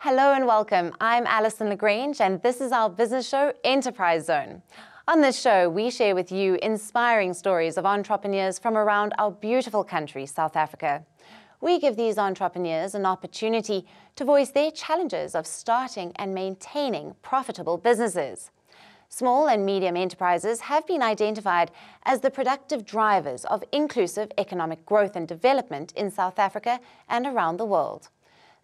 Hello and welcome. I'm Alison Lagrange and this is our business show, Enterprise Zone. On this show, we share with you inspiring stories of entrepreneurs from around our beautiful country, South Africa. We give these entrepreneurs an opportunity to voice their challenges of starting and maintaining profitable businesses. Small and medium enterprises have been identified as the productive drivers of inclusive economic growth and development in South Africa and around the world.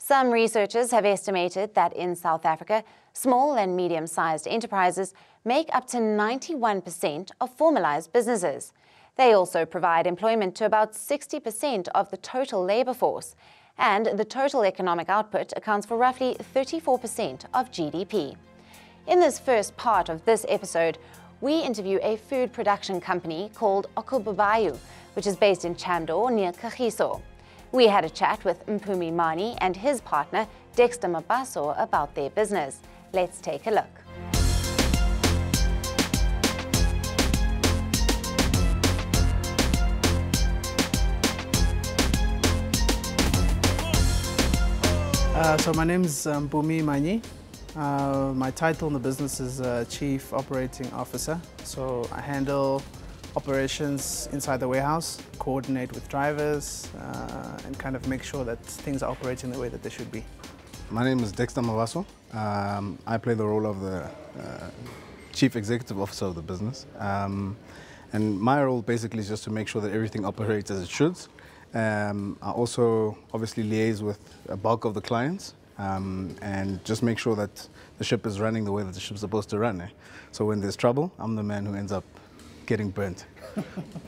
Some researchers have estimated that in South Africa, small and medium-sized enterprises make up to 91% of formalized businesses. They also provide employment to about 60% of the total labor force, and the total economic output accounts for roughly 34% of GDP. In this first part of this episode, we interview a food production company called Okubabayo, which is based in Chamdor near Kagiso. We had a chat with Mpumi Mani and his partner, Dexter Mabaso, about their business. Let's take a look. So my name is Mpumi Mani. My title in the business is Chief Operating Officer. So I handle operations inside the warehouse, coordinate with drivers, and kind of make sure that things are operating the way that they should be. My name is Dexter Mabaso. I play the role of the Chief Executive Officer of the business. And my role basically is just to make sure that everything operates as it should. I also obviously liaise with a bulk of the clients and just make sure that the ship is running the way that the ship's supposed to run. So when there's trouble, I'm the man who ends up getting burnt.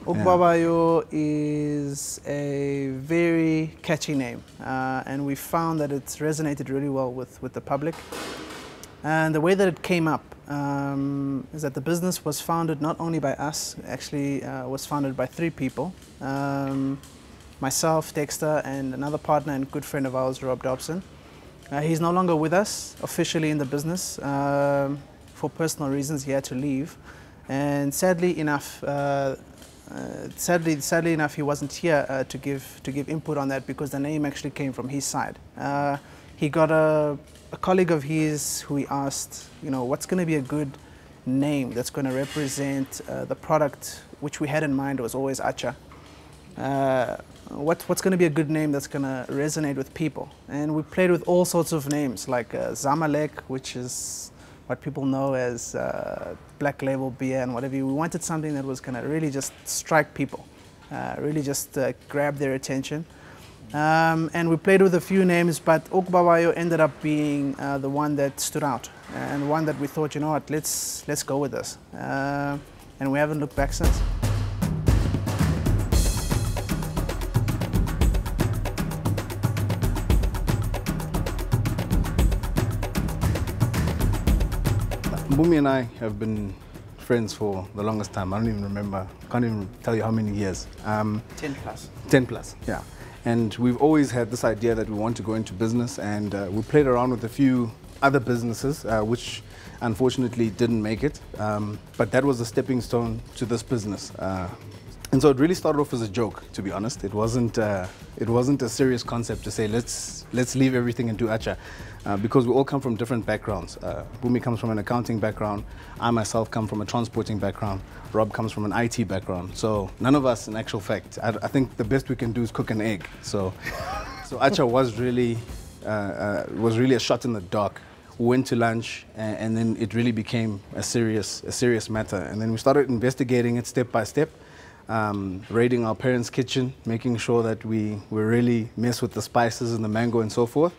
Okubabayo is a very catchy name, and we found that it's resonated really well with the public. And the way that it came up is that the business was founded not only by us, actually was founded by 3 people. Myself, Dexter, and another partner and good friend of ours, Rob Dobson. He's no longer with us officially in the business. For personal reasons, he had to leave. And sadly enough, he wasn't here to give input on that because the name actually came from his side. He got a colleague of his who he asked, what's going to be a good name that's going to represent the product which we had in mind was always Acha. What's going to be a good name that's going to resonate with people? And we played with all sorts of names like Zamalek, which is what people know as black label beer and whatever. We wanted something that was going to really just strike people, really just grab their attention. And we played with a few names, but Okubabayo ended up being the one that stood out and one that we thought, let's go with this. And we haven't looked back since. Mpumi and I have been friends for the longest time. I don't even remember, can't even tell you how many years. 10 plus. 10 plus, yeah. And we've always had this idea that we want to go into business, and we played around with a few other businesses, which unfortunately didn't make it. But that was a stepping stone to this business. And so it really started off as a joke, to be honest. It wasn't a serious concept to say, let's leave everything and do Acha. Because we all come from different backgrounds. Mpumi comes from an accounting background. I myself come from a transporting background. Rob comes from an IT background. So none of us, in actual fact, I think the best we can do is cook an egg. So Acha was really a shot in the dark. We went to lunch, and then it really became a serious matter. And then we started investigating it step by step. Raiding our parents' kitchen, making sure that we really mess with the spices and the mango and so forth.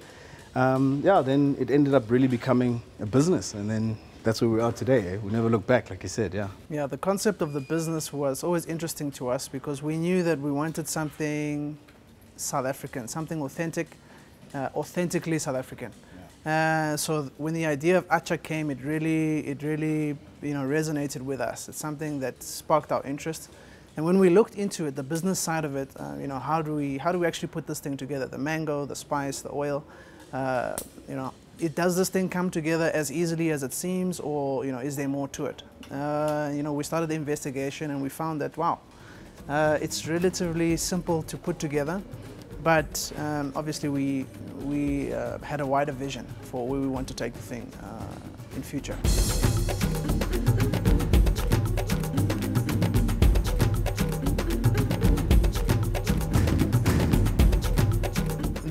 Then it ended up really becoming a business, and then that's where we are today. We never look back, like you said, yeah. Yeah, the concept of the business was always interesting to us because we knew that we wanted something South African, something authentic, authentically South African. Yeah. So when the idea of Acha came, it really resonated with us. It's something that sparked our interest. And when we looked into it, the business side of it, how do we actually put this thing together? The mango, the spice, the oil, does this thing come together as easily as it seems, or is there more to it? We started the investigation and we found that wow, it's relatively simple to put together, But obviously we had a wider vision for where we want to take the thing in future.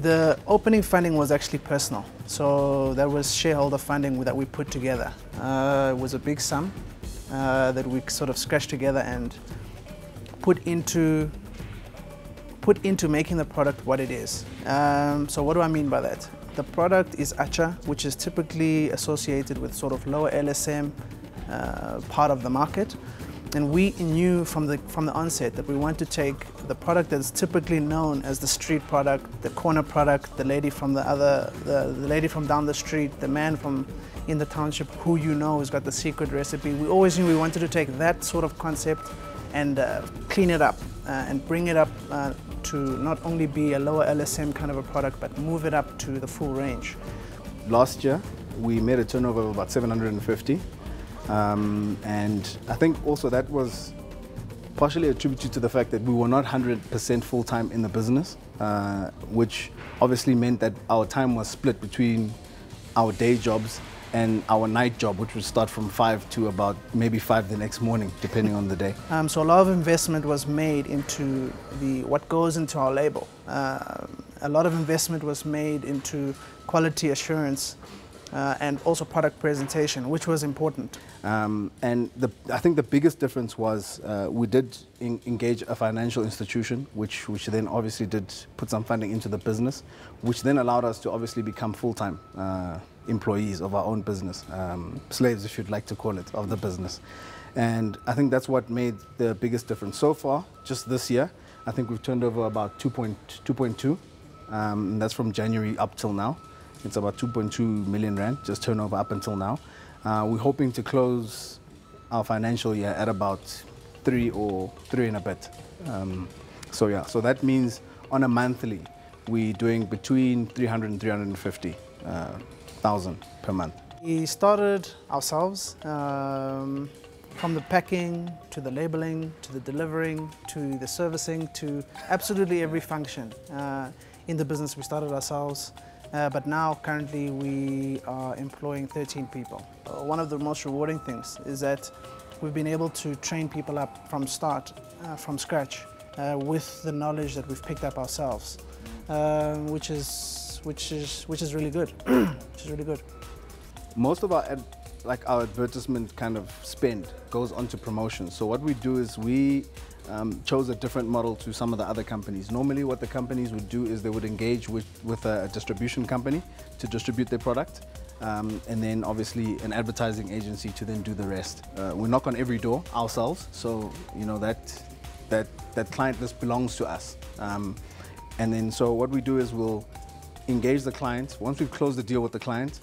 The opening funding was actually personal, so that was shareholder funding that we put together. It was a big sum that we sort of scratched together and put into making the product what it is. So what do I mean by that? The product is acha, which is typically associated with sort of lower LSM part of the market. And we knew from the onset that we want to take the product that's typically known as the street product, the corner product, the lady from the lady from down the street, the man from in the township who you know has got the secret recipe. We always knew we wanted to take that sort of concept and clean it up and bring it up to not only be a lower LSM kind of a product, but move it up to the full range. Last year, we made a turnover of about 750. And I think also that was partially attributed to the fact that we were not 100% full-time in the business, which obviously meant that our time was split between our day jobs and our night job, which would start from 5 to about maybe 5 the next morning, depending on the day. So a lot of investment was made into what goes into our label. A lot of investment was made into quality assurance and also product presentation, which was important. And I think the biggest difference was we did engage a financial institution, which then obviously did put some funding into the business, which then allowed us to obviously become full-time employees of our own business, slaves, if you'd like to call it, of the business. And I think that's what made the biggest difference. So far, just this year, I think we've turned over about 2.2, and that's from January up till now. It's about 2.2 million rand, just turnover up until now. We're hoping to close our financial year at about 3 or 3 and a bit. So yeah, so that means on a monthly, we're doing between 300 and 350,000 per month. We started ourselves from the packing, to the labeling, to the delivering, to the servicing, to absolutely every function in the business. We started ourselves. But now, currently, we are employing 13 people. One of the most rewarding things is that we've been able to train people up from scratch, with the knowledge that we've picked up ourselves, which is really good. Which is really good. Most of our advertisement kind of spend goes onto promotions. So what we do is we chose a different model to some of the other companies. Normally what the companies would do is they would engage with a distribution company to distribute their product, and then obviously an advertising agency to then do the rest. We knock on every door ourselves, so you know that client list belongs to us. And then so what we do is we'll engage the client. Once we've closed the deal with the client,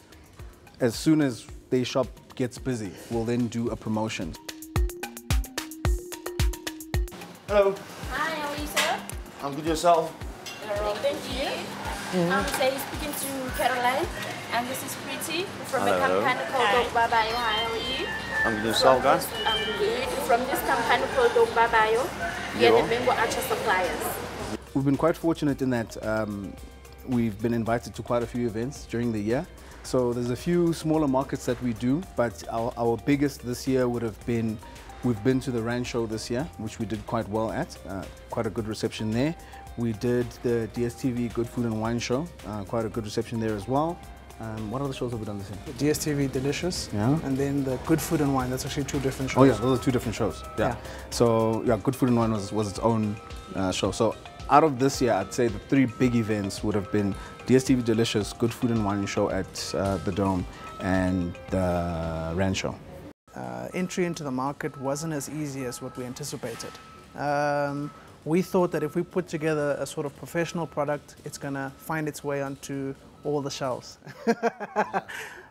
as soon as their shop gets busy, we'll then do a promotion. Hello. Hi, how are you, sir? I'm good, yourself? Thank you. I'm speaking to Caroline, and this is Pretty from a company called Okubabayo. Hi, how are you? I'm good, yourself, guys? I'm good. From this company called Okubabayo, we are the Bengo Archer suppliers. We've been quite fortunate in that we've been invited to quite a few events during the year. So there's a few smaller markets that we do, but our biggest this year would have been, we've been to the Rand show this year, which we did quite well at, quite a good reception there. We did the DSTV Good Food and Wine show, quite a good reception there as well. What other shows have we done this year? DSTV Delicious, yeah, and then the Good Food and Wine. That's actually 2 different shows. Oh yeah, those are 2 different shows. Yeah. So yeah, Good Food and Wine was its own show. So out of this year, I'd say the 3 big events would have been DSTV Delicious, Good Food and Wine show at the Dome, and the Rand show. Entry into the market wasn't as easy as what we anticipated. We thought that if we put together a sort of professional product, it's going to find its way onto all the shelves.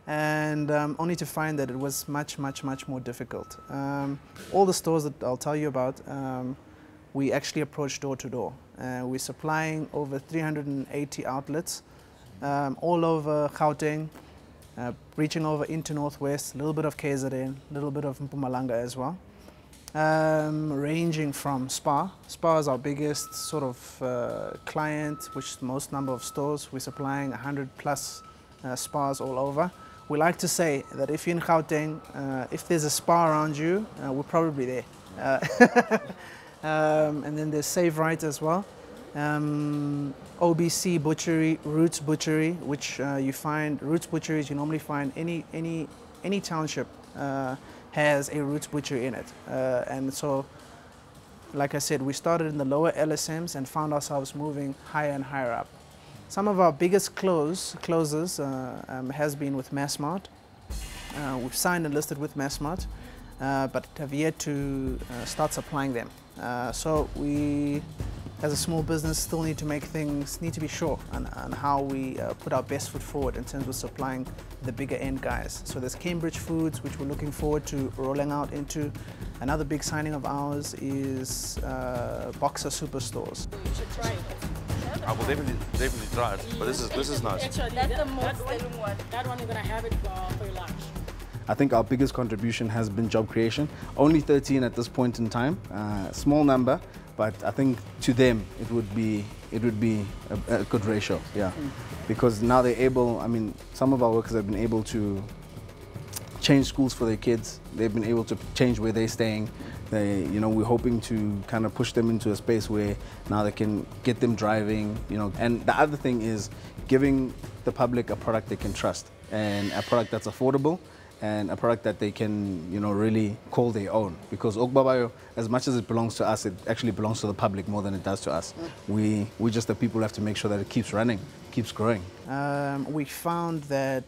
And only to find that it was much more difficult. All the stores that I'll tell you about, we actually approached door to door. We're supplying over 380 outlets all over Gauteng, reaching over into Northwest, a little bit of KZN, a little bit of Mpumalanga as well. ranging from Spa. Spa is our biggest sort of client, which most number of stores. We're supplying 100 plus spas all over. We like to say that if you're in Gauteng, if there's a spa around you, we're probably there. And then there's Save Right as well. OBC Butchery, Roots Butchery, which you find, Roots Butcheries you normally find any township has a Roots Butchery in it. And so, like I said, we started in the lower LSMs and found ourselves moving higher and higher up. Some of our biggest closes has been with Massmart. We've signed and listed with Massmart, but have yet to start supplying them. So we, as a small business, still need to make things, need to be sure on how we put our best foot forward in terms of supplying the bigger end guys. So there's Cambridge Foods, which we're looking forward to rolling out into. Another big signing of ours is Boxer Superstores. You should try it. I will definitely try it, but this is nice. Actually, That's the most selling one. that one you're gonna have it for your lunch. I think our biggest contribution has been job creation. Only 13 at this point in time, small number, but I think to them it would be a good ratio, yeah. Because now they're able, I mean, some of our workers have been able to change schools for their kids. They've been able to change where they're staying. They, you know, we're hoping to kind of push them into a space where now they can get them driving, you know. And the other thing is giving the public a product they can trust, and a product that's affordable, and a product that they can, you know, really call their own. Because Okubabayo, as much as it belongs to us, it actually belongs to the public more than it does to us. We just the people who have to make sure that it keeps running, keeps growing. We found that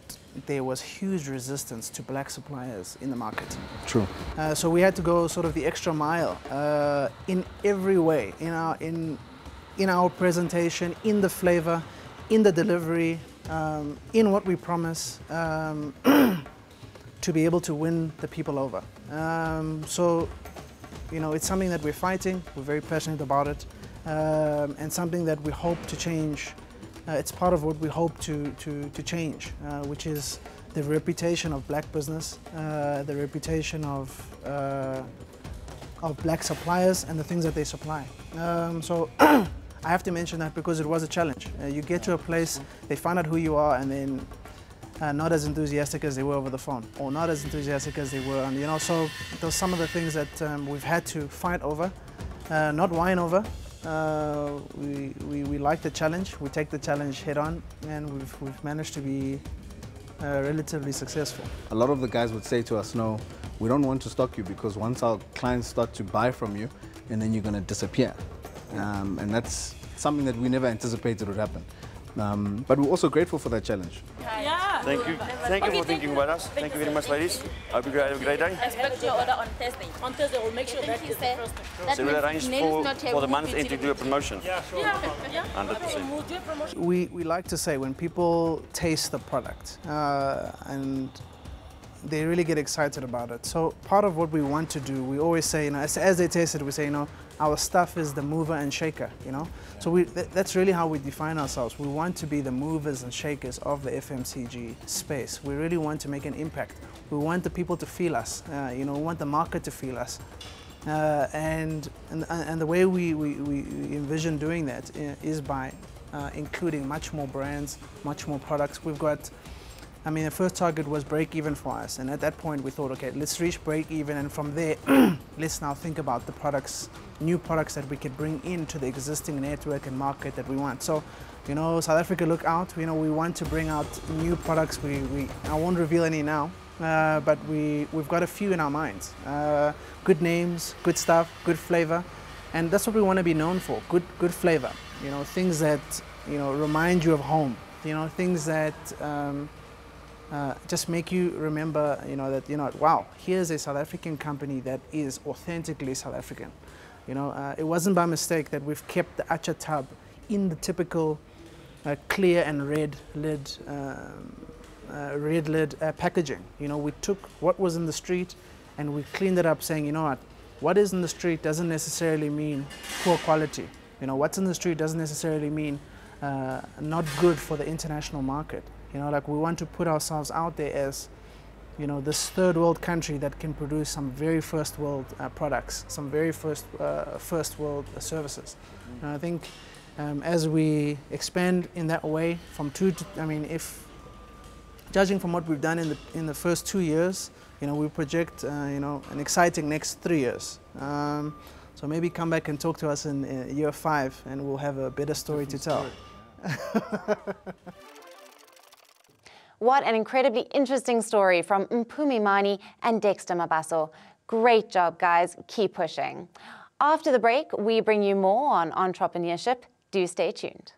there was huge resistance to black suppliers in the market. True. So we had to go sort of the extra mile in every way, in our presentation, in the flavor, in the delivery, in what we promise, to be able to win the people over. So, you know, it's something that we're fighting. We're very passionate about it, and something that we hope to change. It's part of what we hope to change, which is the reputation of black business, the reputation of black suppliers and the things that they supply. So I have to mention that because it was a challenge. You get to a place, they find out who you are, and then not as enthusiastic as they were over the phone, or not as enthusiastic as they were, you know. So those are some of the things that we've had to fight over, not whine over. We like the challenge, we take the challenge head on, and we've managed to be relatively successful. A lot of the guys would say to us, no, we don't want to stock you because once our clients start to buy from you, and then you're going to disappear. And that's something that we never anticipated would happen. But we're also grateful for that challenge. Yeah. Thank you. Thank you for thinking about us. Thank you very much, ladies. Hope you have a great day. Expect your order on Thursday. On Thursday, we'll make sure that Thank you, is the sir. first thing. That So we'll means arrange Neil is not here, for the we month will end to do a promotion. Yeah. 100%. We'll do a promotion. We like to say when people taste the product and they really get excited about it. So part of what we want to do, we always say, you know, as they taste it, we say, you know, our stuff is the mover and shaker, you know. So that's really how we define ourselves. We want to be the movers and shakers of the FMCG space. We really want to make an impact. We want the people to feel us, you know, we want the market to feel us. And the way we envision doing that is by including much more brands, much more products. We've got, I mean, the first target was break even for us, and at that point we thought, okay, let's reach break even, and from there, let's now think about the products, new products that we could bring into the existing network and market that we want. So, you know, South Africa, look out. You know, we want to bring out new products. I won't reveal any now, but we've got a few in our minds. Good names, good stuff, good flavor, and that's what we want to be known for. Good flavor. You know, things that, you know, remind you of home. You know, things that just make you remember, you know, that, you know, wow, here's a South African company that is authentically South African. You know, it wasn't by mistake that we've kept the acha tub in the typical clear and red lid packaging. You know, we took what was in the street and we cleaned it up, saying, you know what is in the street doesn't necessarily mean poor quality. You know, what's in the street doesn't necessarily mean not good for the international market. You know, like, we want to put ourselves out there as you know, this third world country that can produce some very first world products, some very first world services. And I think as we expand in that way from if judging from what we've done in the first 2 years, you know, we project an exciting next 3 years. So maybe come back and talk to us in year 5 and we'll have a better story to tell. What an incredibly interesting story from Mpumi Mani and Dexter Mabaso. Great job, guys. Keep pushing. After the break, we bring you more on entrepreneurship. Do stay tuned.